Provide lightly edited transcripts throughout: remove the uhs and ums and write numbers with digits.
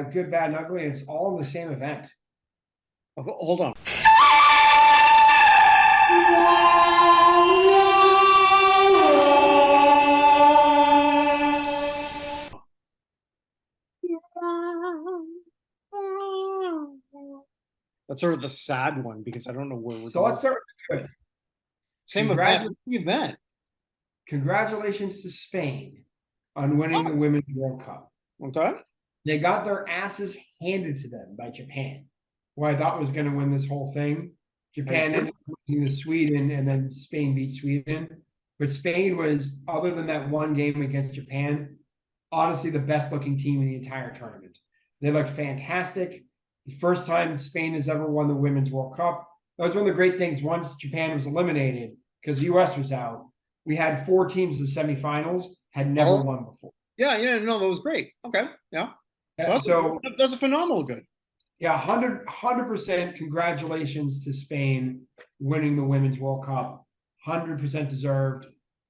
Good, Bad, and Ugly. It's all in the same event. Oh, hold on. That's sort of the sad one because I don't know where we're So going. let's start with good. Same event. Congratu- What's the event? Congratulations to Spain on winning the Oh, Women's World Cup. okay. They got their asses handed to them by Japan, who I thought was going to win this whole thing. I Japan agree. ended up losing to Sweden, and then Spain beat Sweden. But Spain was, other than that one game against Japan, honestly the best looking team in the entire tournament. They looked fantastic. The first time Spain has ever won the Women's World Cup. That was one of the great things. Once Japan was eliminated, because the US was out, we had 4 teams in the semifinals, had never Oh, won before. yeah. No, that was great. Okay, yeah. So So that's a phenomenal good. yeah, 100% congratulations to Spain winning the Women's World Cup. 100% deserved.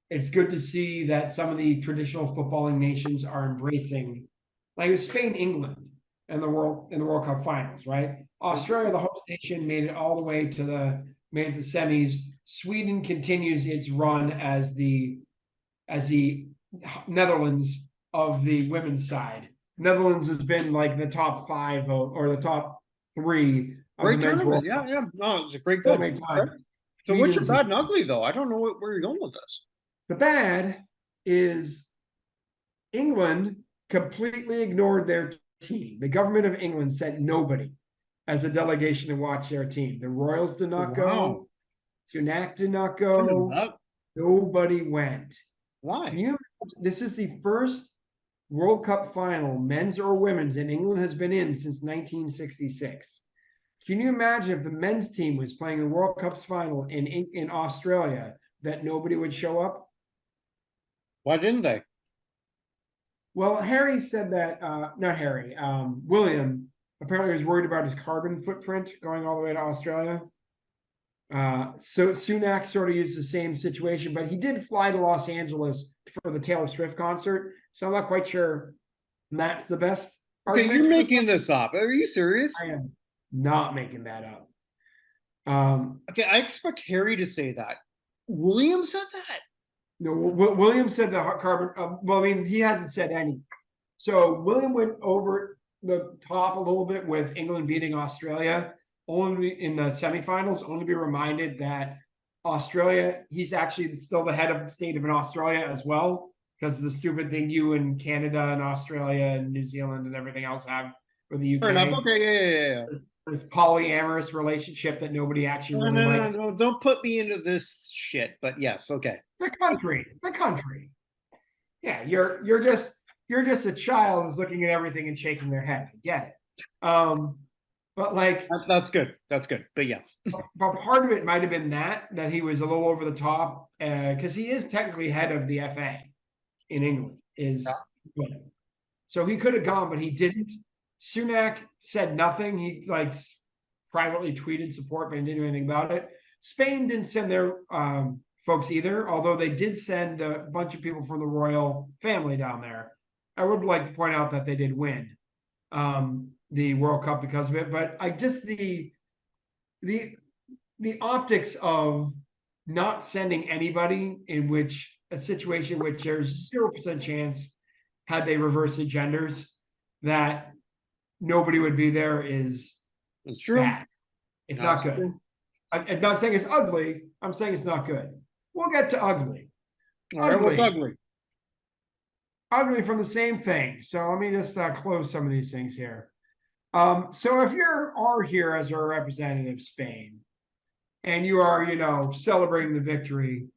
It's good to see that some of the traditional footballing nations are embracing, like it was Spain, England, and the World Cup finals, right? Australia, the host nation, made it all the way to the semis. Sweden continues its run as the Netherlands of the women's side. Netherlands has been like the top 5 or the top 3 of the Great men's tournament. World Yeah, Cup yeah. No, it's a great so good. many Okay. times. So what's your Sweden's bad and ugly though? I don't know where you're going with this. the bad is England completely ignored their team. The government of England sent nobody as a delegation to watch their team. The Royals did Oh, not wow. go. Sunak did not I didn't know go. that. Nobody went. Can Why? you? This is the first World Cup final, men's or women's, and England has been in since 1966. Can you imagine if the men's team was playing the World Cup's final in Australia that nobody would show up? Why didn't they? Well, Harry said that, not Harry, William apparently was worried about his carbon footprint going all the way to Australia. So Sunak sort of used the same situation, but he did fly to Los Angeles for the Taylor Swift concert. So I'm not quite sure that's the best Okay, argument you're for this. making this up. Are you serious? I am not making that up. Okay, I expect Harry to say that. William said that. No, William said the carbon. Well, I mean, he hasn't said any. So William went over the top a little bit with England beating Australia only in the semifinals. Only be reminded that Australia, he's actually still the head of the state of Australia as well, because of the stupid thing you and Canada and Australia and New Zealand and everything else have with the Fair enough. UK. Okay, yeah. This polyamorous relationship that nobody actually No, really no, no, likes. no, don't put me into this shit. But yes, okay. The country. Yeah, you're just a child who's looking at everything and shaking their head. I get it. But like, That's good. That's good. But yeah. but part of it might have been that he was a little over the top because he is technically head of the FA in England. Is so he could have gone, but he didn't. Sunak said nothing. He like privately tweeted support, but he didn't do anything about it. Spain didn't send their folks either, although they did send a bunch of people from the royal family down there. I would like to point out that they did win the World Cup because of it, but I just the the optics of not sending anybody in which a situation in which there's 0% chance had they reversed the genders that nobody would be there is It's true. bad. It's not That's good. true. I'm not saying it's ugly. I'm saying it's not good. We'll get to ugly. All right, what's Ugly. ugly? Ugly from the same thing. So let me just close some of these things here. So if you are here as our representative of Spain, and you are, celebrating the victory,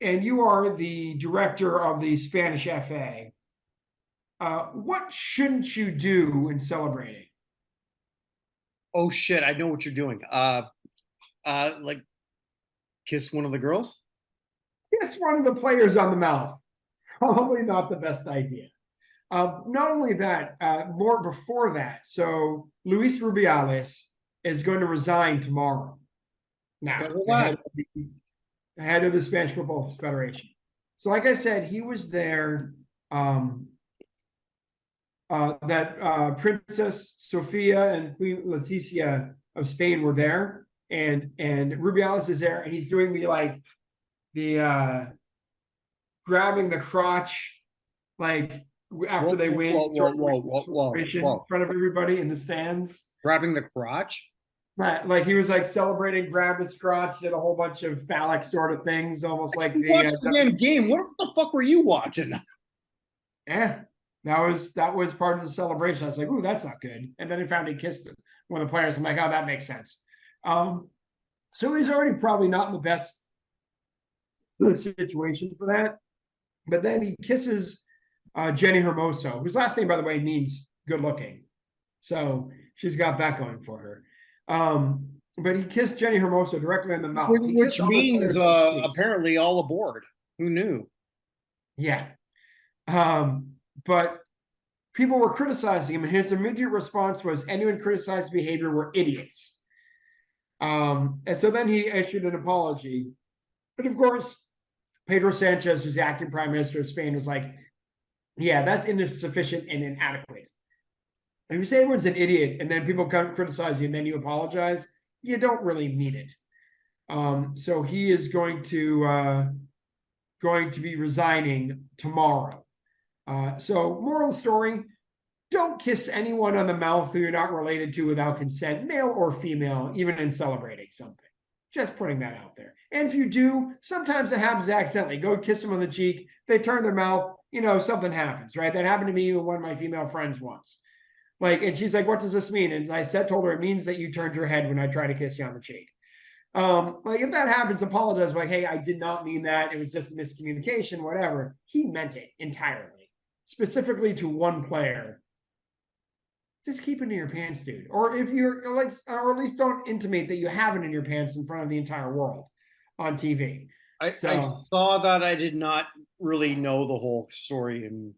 and you are the director of the Spanish FA, what shouldn't you do in celebrating? Oh shit, I know what you're doing. Like kiss one of the girls? Kiss one of the players on the mouth. Probably not the best idea. Not only that, more before that. So Luis Rubiales is going to resign tomorrow. Now, Because of the head that. of the head of the Spanish Football Federation. So, like I said, he was there that Princess Sofia and Queen Letizia of Spain were there, and Rubiales is there, and he's doing the grabbing the crotch, like after they win, in front of everybody in the stands. Grabbing the crotch? Right, like he was like celebrating, grabbed his crotch, did a whole bunch of phallic sort of things, almost like watched the damn game. What the fuck were you watching? Yeah, that was part of the celebration. I was like, "Ooh, that's not good." And then I found he kissed one of the players. I'm like, "Oh, that makes sense." So he's already probably not in the best situation for that. But then he kisses Jenny Hermoso, whose last name, by the way, means good looking. So she's got that going for her. But he kissed Jenny Hermoso directly in the mouth. Which means apparently all aboard. Who knew? Yeah. But people were criticizing him, and his immediate response was anyone criticized behavior were idiots. And so then he issued an apology. But of course, Pedro Sanchez, who's the acting prime minister of Spain, was like, yeah, that's insufficient and inadequate. And if you say everyone's an idiot and then people come criticize you and then you apologize, you don't really mean it. So he is going to be resigning tomorrow. So moral story, don't kiss anyone on the mouth who you're not related to without consent, male or female, even in celebrating something. Just putting that out there. And if you do, sometimes it happens accidentally. Go kiss them on the cheek, they turn their mouth, something happens, right? That happened to me with one of my female friends once. And she's like, what does this mean? And I told her, it means that you turned your head when I try to kiss you on the cheek. If that happens, apologize, like, hey, I did not mean that. It was just a miscommunication, whatever. He meant it entirely, specifically to one player. Just keep it in your pants, dude. Or if you're or at least don't intimate that you have it in your pants in front of the entire world on TV. I saw that. I did not really know the whole story. And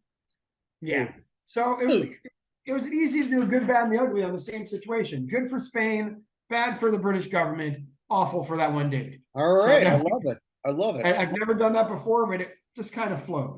yeah, so it was easy to do good, bad, and the ugly on the same situation. Good for Spain, bad for the British government, awful for that one dude. All right, I love it. I love it. I've never done that before, but it just kind of flowed.